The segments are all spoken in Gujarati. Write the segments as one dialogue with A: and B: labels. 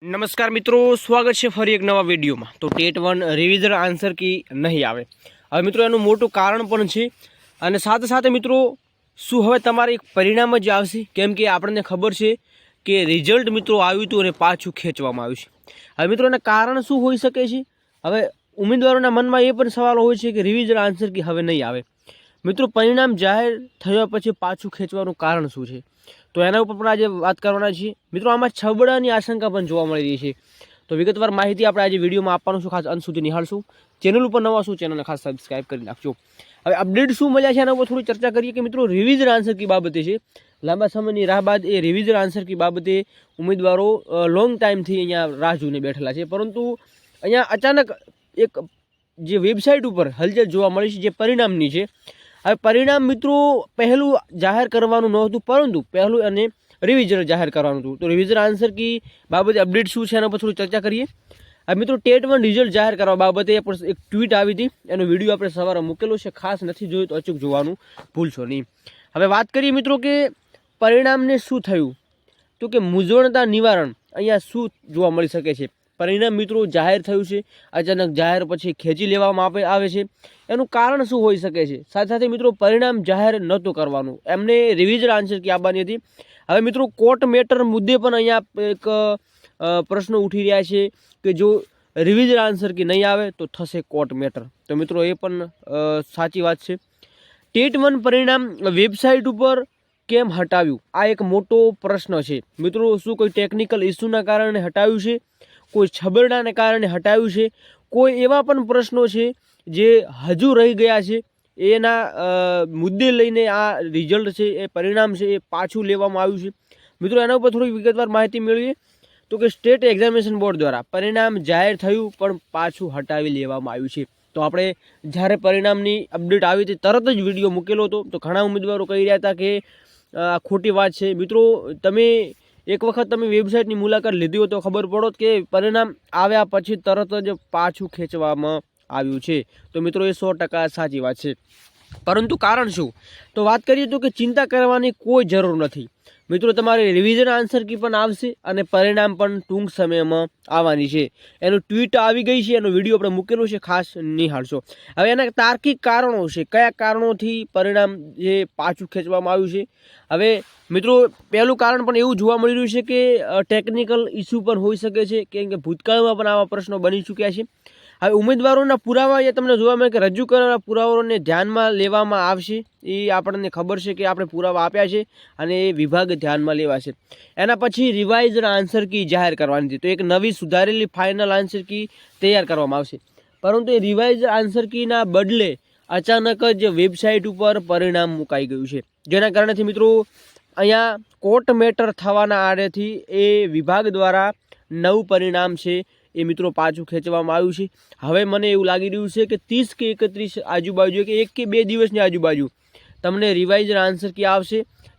A: નમસ્કાર મિત્રો, સ્વાગત છે ફરી એક નવા વિડીયોમાં। તો ટેટ 1 રિવિઝન આન્સર કી નહીં આવે। હવે મિત્રો એનું મોટું કારણ પણ છે અને સાથે સાથે મિત્રો શું હવે તમારે એક પરિણામ જ આવશે, કેમ કે આપણને ખબર છે કે રિઝલ્ટ મિત્રો આવ્યું હતું અને પાછું ખેંચવામાં આવ્યું છે। હવે મિત્રો એના કારણ શું હોઈ શકે છે? હવે ઉમેદવારોના મનમાં એ પણ સવાલ હોય છે કે રિવિઝન આન્સર કી હવે નહીં આવે। મિત્રો પરિણામ જાહેર થયા પછી પાછું ખેંચવાનું કારણ શું છે, તો એના ઉપર પણ આજે વાત કરવાના છીએ। મિત્રો આમાં છબડાની આશંકા પણ જોવા મળી રહી છે, તો વિગતવાર માહિતી આપણે આજે વિડીયોમાં આપવાનું છું, ખાસ અંત સુધી નિહાળશું। ચેનલ ઉપર નવા શું ચેનલને ખાસ સબસ્ક્રાઇબ કરી નાખજો। હવે અપડેટ શું મળ્યા છે એના ઉપર થોડી ચર્ચા કરીએ કે મિત્રો રિવિઝન આન્સર કી બાબતે છે, લાંબા સમયની રાહ બાદ એ રિવિઝન આન્સર કી બાબતે ઉમેદવારો લોંગ ટાઈમથી અહીંયા રાહ જોઈને બેઠેલા છે, પરંતુ અહીંયા અચાનક એક જે વેબસાઇટ ઉપર હલચલ જોવા મળી છે જે પરિણામની છે। હવે પરિણામ મિત્રો પહેલું જાહેર કરવાનું નહોતું, પરંતુ પહેલું અને રિવિઝન જાહેર કરવાનું હતું। તો રિવિઝન આન્સર કી બાબતે અપડેટ શું છે એના પર થોડી ચર્ચા કરીએ। હવે મિત્રો ટેટ 1 રિઝલ્ટ જાહેર કરવા બાબતે એક ટ્વીટ આવી હતી, એનો વિડીયો આપણે સવારે મૂકેલો છે, ખાસ નથી જોયું તો અચૂક જોવાનું ભૂલશો નહીં। હવે વાત કરીએ મિત્રો કે પરિણામને શું થયું, તો કે મૂંઝવણતા નિવારણ અહીંયા શું જોવા મળી શકે છે। પરિણામ મિત્રો જાહેર થયું છે, અચાનક જાહેર પછી ખેંચી લેવામાં આવે છે, એનું કારણ શું હોઈ શકે છે? સાથે સાથે મિત્રો પરિણામ જાહેર નહોતું કરવાનું, એમને રિવિઝન આન્સર કી આપવાની હતી। હવે મિત્રો કોર્ટ મેટર મુદ્દે પણ અહીંયા એક પ્રશ્નો ઉઠી રહ્યા છે કે જો રિવિઝન આન્સર કી નહીં આવે તો થશે કોર્ટ મેટર, તો મિત્રો એ પણ સાચી વાત છે। ટેટ 1 પરિણામ વેબસાઇટ ઉપર કેમ હટાવ્યું, આ એક મોટો પ્રશ્ન છે મિત્રો। શું કોઈ ટેકનિકલ ઇસ્યુના કારણે હટાવ્યું છે, કોઈ છબરડાને કારણે હટાવ્યું છે, કોઈ એવા પણ પ્રશ્નો છે જે હજુ રહી ગયા છે, એના મુદ્દે લઈને આ રિઝલ્ટ છે, એ પરિણામ છે એ પાછું લેવામાં આવ્યું છે? મિત્રો એના ઉપર થોડી વિગતવાર માહિતી મેળવીએ તો કે સ્ટેટ એક્ઝામિનેશન બોર્ડ દ્વારા પરિણામ જાહેર થયું પણ પાછું હટાવી લેવામાં આવ્યું છે। તો આપણે જ્યારે પરિણામની અપડેટ આવી હતી તરત જ વિડીયો મૂકેલો હતો, તો ઘણા ઉમેદવારો કહી રહ્યા હતા કે આ ખોટી વાત છે। મિત્રો તમે એક વખત તમે વેબસાઇટની મુલાકાત લીધી હોય તો ખબર પડો કે પરિણામ આવ્યા પછી તરત જ પાછું ખેંચવામાં આવ્યું છે, તો મિત્રો એ 100% સાચી વાત છે। પરંતુ કારણ શું, તો વાત કરીએ તો કે ચિંતા કરવાની કોઈ જરૂર નથી મિત્રો, તમારે રિવિઝન આન્સર કી પણ આવશે અને પરિણામ પણ ટૂંક સમયમાં આવવાની છે। એનું ટ્વીટ આવી ગઈ છે, એનો વિડીયો આપણે મૂકેલો છે, ખાસ નિહાળશો। હવે એના તાર્કિક કારણો છે, કયા કારણોથી પરિણામ જે પાછું ખેંચવામાં આવ્યું છે। હવે મિત્રો પહેલું કારણ પણ એવું જોવા મળી રહ્યું છે કે ટેકનિકલ ઇસ્યુ પણ હોઈ શકે છે, કેમ કે ભૂતકાળમાં પણ આવા પ્રશ્નો બની ચૂક્યા છે। હવે ઉમેદવારોના પુરાવા એ તમને જોવા મળે કે રજૂ કરેલા પુરાવાઓને ધ્યાનમાં લેવામાં આવશે, એ આપણને ખબર છે કે આપણે પુરાવા આપ્યા છે અને એ વિભાગ ધ્યાનમાં લેવાશે। એના પછી રિવાઇઝડ આન્સર કી જાહેર કરવાની હતી, તો એક નવી સુધારેલી ફાઇનલ આન્સર કી તૈયાર કરવામાં આવશે, પરંતુ એ રિવાઇઝ આન્સર કીના બદલે અચાનક જ વેબસાઇટ ઉપર પરિણામ મુકાઈ ગયું છે, જેના કારણેથી મિત્રો અહીંયા કોર્ટ મેટર થવાના આડેથી એ વિભાગ દ્વારા નવું પરિણામ છે એ મિત્રો પાછું ખેંચવામાં આવ્યું છે। હવે મને એવું લાગી રહ્યું છે કે 30 કે 31 આજુબાજુ કે 1 કે 2 દિવસની આજુબાજુ તમને રિવાઇઝન આન્સર કી આવશે,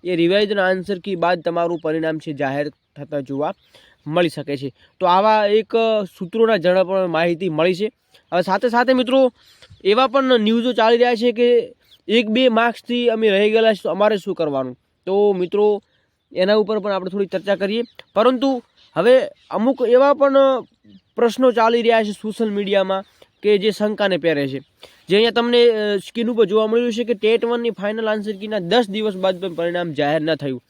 A: એ રિવાઇઝન આન્સર કી બાદ તમારું પરિણામ છે જાહેર થતાં જોવા મળી શકે છે। તો આવા એક સૂત્રોના જણાવવામાં માહિતી મળી છે। હવે સાથે સાથે મિત્રો એવા પણ ન્યૂઝો ચાલી રહ્યા છે કે 1-2 માર્ક્સથી અમે રહી ગયેલા છે તો અમારે શું કરવાનું, તો મિત્રો એના ઉપર પણ આપણે થોડી ચર્ચા કરીએ। પરંતુ હવે અમુક એવા પણ પ્રશ્નો ચાલી રહ્યા છે સોશિયલ મીડિયામાં કે જે શંકાને પહેરે છે, જે અહીંયા તમને સ્ક્રીન ઉપર જોવા મળ્યું છે કે ટેટ 1ની ફાઇનલ આન્સર કીના 10 દિવસ બાદ પણ પરિણામ જાહેર ન થયું।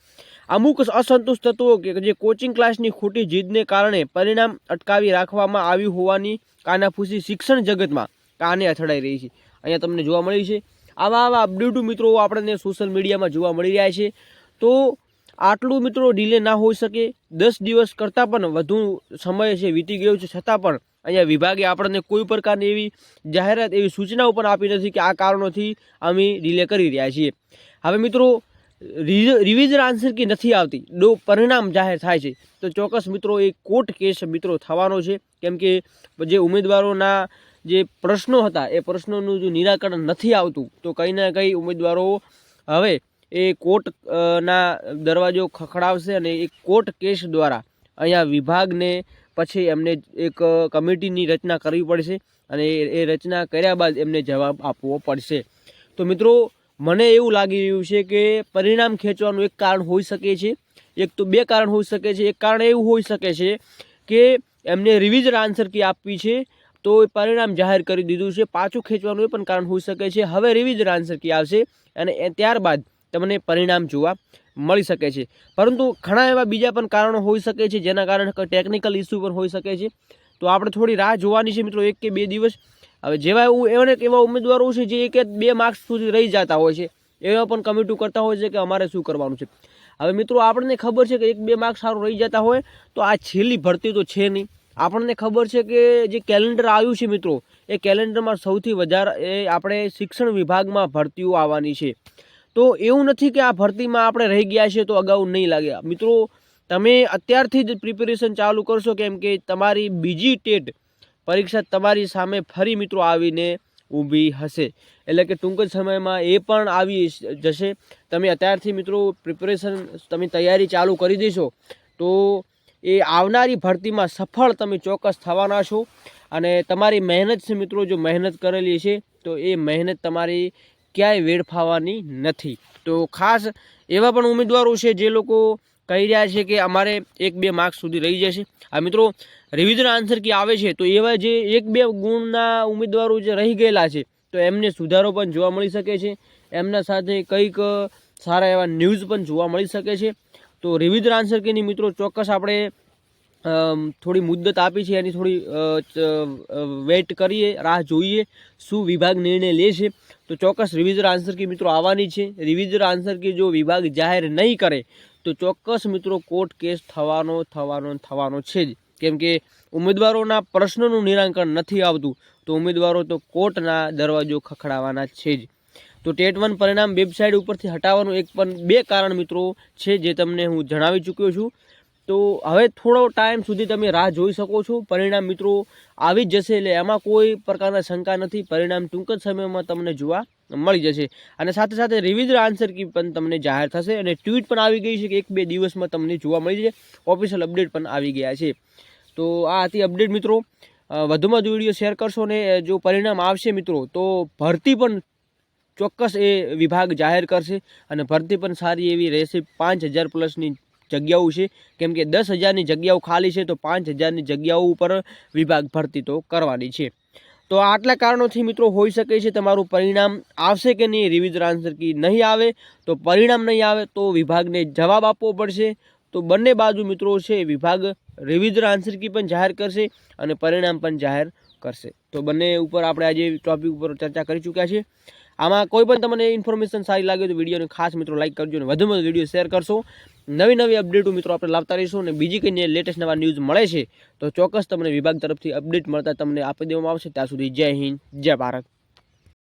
A: અમુક અસંતુષ્ટ તત્વો કે જે કોચિંગ ક્લાસની ખોટી જીદને કારણે પરિણામ અટકાવી રાખવામાં આવ્યું હોવાની કાનાફૂસી શિક્ષણ જગતમાં કાને અથડાઈ રહી છે, અહીંયા તમને જોવા મળી છે। આવા અપડેટો મિત્રો આપણને સોશિયલ મીડિયામાં જોવા મળી રહ્યા છે, તો આટલું મિત્રો ડિલે ના હોઈ શકે। 10 દિવસ કરતાં પણ વધુ સમય છે વીતી ગયો છે, છતાં પણ અહીંયા વિભાગે આપણને કોઈ પ્રકારની એવી જાહેરાત, એવી સૂચનાઓ પણ આપી નથી કે આ કારણોથી અમે ડિલે કરી રહ્યા છીએ। હવે મિત્રો રિવિઝન આન્સર કી નથી આવતી, પરિણામ જાહેર થાય છે તો ચોક્કસ મિત્રો એ કોર્ટ કેસ મિત્રો થવાનો છે, કેમ કે જે ઉમેદવારોના જે પ્રશ્નો હતા એ પ્રશ્નોનું જો નિરાકરણ નથી આવતું તો કંઈ ના કંઈ ઉમેદવારો હવે એ કોર્ટના દરવાજો ખખડાવશે અને એક કોર્ટ કેસ દ્વારા અહીંયા વિભાગને પછી એમને એક કમિટીની રચના કરવી પડશે અને એ રચના કર્યા બાદ એમને જવાબ આપવો પડશે। તો મિત્રો મને એવું લાગી રહ્યું છે કે પરિણામ ખેંચવાનું એક કારણ હોઈ શકે છે, એક તો 2 કારણ હોઈ શકે છે। એક કારણ એવું હોઈ શકે છે કે એમને રિવિઝન આન્સર કી આપવી છે તો એ પરિણામ જાહેર કરી દીધું છે. પાછું ખેંચવાનું એ પણ કારણ હોઈ શકે છે. હવે રિવિઝન આન્સર કી આવશે અને ત્યારબાદ તમને પરિણામ જોવા મળી શકે છે. પરંતુ ઘણા એવા બીજા પણ કારણો હોઈ શકે છે જેના કારણે ટેકનિકલ ઇસ્યુ પણ હોઈ શકે છે. તો આપણે થોડી રાહ જોવાની છે મિત્રો, 1 કે 2 દિવસ. હવે જેવા એવા ઉમેદવારો છે જે 1 કે 2 માર્ક્સ સુધી રહી જતા હોય છે, એવા પણ કમિટી કરતા હોય છે કે અમારે શું કરવાનું છે. હવે મિત્રો આપણને ખબર છે કે 1-2 માર્ક્સ સારું રહી જતા હોય તો આ છેલ્લી ભરતી તો છે નહીં. આપણને ખબર છે કે જે કેલેન્ડર આવ્યું છે મિત્રો, એ કેલેન્ડરમાં સૌથી વધારે એ આપણે શિક્ષણ વિભાગમાં ભરતીઓ આવવાની છે. તો એવું નથી કે આ ભરતીમાં આપણે રહી ગયા છે તો અગાઉ નહીં લાગે. મિત્રો તમે અત્યારથી જ પ્રિપેરેશન ચાલુ કરશો, કેમ કે તમારી બીજી ટેટ પરીક્ષા તમારી સામે ફરી મિત્રો આવીને ઊભી હશે. એટલે કે ટૂંક જ સમયમાં એ પણ આવી જશે. તમે અત્યારથી મિત્રો પ્રિપેરેશન તમે તૈયારી ચાલુ કરી દેશો તો એ આવનારી ભરતીમાં સફળ તમે ચોક્કસ થવાના છો. અને તમારી મહેનત છે મિત્રો, જો મહેનત કરેલી છે તો એ મહેનત તમારી ક્યાંય વેડફાવાની નથી. તો ખાસ એવા પણ ઉમેદવારો છે જે લોકો કહી રહ્યા છે કે અમારે 1-2 માર્ક્સ સુધી રહી જશે. આ મિત્રો રિવિઝન આન્સર કી આવે છે તો એવા જે 1-2 ગુણના ઉમેદવારો જે રહી ગયેલા છે તો એમને સુધારો પણ જોવા મળી શકે છે. એમના સાથે કંઈક સારા એવા ન્યૂઝ પણ જોવા મળી શકે છે. તો રિવિઝન આન્સર કીની મિત્રો ચોક્કસ આપણે થોડી મુદ્દત આપી છે, એની થોડી વેઇટ કરીએ, રાહ જોઈએ શું વિભાગ નિર્ણય લે છે. તો ચોક્કસ રિવિઝન આન્સર કી મિત્રો આવવાની છે. રિવિઝન આન્સર કી જો વિભાગ જાહેર નહીં કરે તો ચોક્કસ મિત્રો કોર્ટ કેસ થવાનો છે જ. કેમ કે ઉમેદવારોના પ્રશ્નોનું નિરાકરણ નથી આવતું તો ઉમેદવારો તો કોર્ટના દરવાજો ખખડાવવાના છે જ. તો ટેટ 1 પરિણામ વેબસાઇટ ઉપરથી હટાવવાનું 2 કારણ મિત્રો છે જે તમને હું જણાવી ચૂક્યો છું. તો હવે થોડો ટાઈમ સુધી તમે રાહ જોઈ શકો છો. પરિણામ મિત્રો આવી જ જશે, એટલે એમાં કોઈ પ્રકારના શંકા નથી. પરિણામ ટૂંક જ સમયમાં તમને જોવા મળી જશે. અને સાથે સાથે રિવિઝન આન્સર કી પણ તમને જાહેર થશે અને ટ્વીટ પણ આવી ગઈ છે કે 1-2 દિવસમાં તમને જોવા મળી જશે. ઓફિશિયલ અપડેટ પણ આવી ગયા છે. તો આ હતી અપડેટ મિત્રો. વધુમાં વધુ વિડીયો શેર કરશો ને જો પરિણામ આવશે મિત્રો તો ભરતી પણ ચોક્કસ એ વિભાગ જાહેર કરશે અને ભરતી પણ સારી એવી રહેશે. 5000 પ્લસની જગ્યાઓ છે, કેમ કે 10,000ની જગ્યાઓ ખાલી છે તો 5,000ની જગ્યાઓ ઉપર વિભાગ ભરતી તો કરવાની છે. તો આટલા કારણોથી મિત્રો હોઈ શકે છે તમારું પરિણામ આવશે કે નહીં. રિવિઝન આન્સર કી નહીં આવે તો પરિણામ નહીં આવે તો વિભાગને જવાબ આપવો પડશે. તો બંને બાજુ મિત્રો છે વિભાગ રિવિઝન આન્સર કી પણ જાહેર કરશે અને પરિણામ પણ જાહેર કરશે. તો બંને ઉપર આપણે આજે ટોપિક ઉપર ચર્ચા કરી ચૂક્યા છીએ. આમાં કોઈ પણ તમને ઇન્ફોર્મેશન સારી લાગે તો વિડીયોને ખાસ મિત્રો લાઈક કરજો અને વધુમાં વધુ વિડીયો શેર કરશો. નવી અપડેટો મિત્રો આપણે લાવતા રહીશું અને બીજી કંઈ લેટેસ્ટ નવા ન્યૂઝ મળે છે તો ચોક્કસ તમને વિભાગ તરફથી અપડેટ મળતા તમને આપી દેવામાં આવશે. ત્યાં સુધી જય હિન્દ, જય ભારત.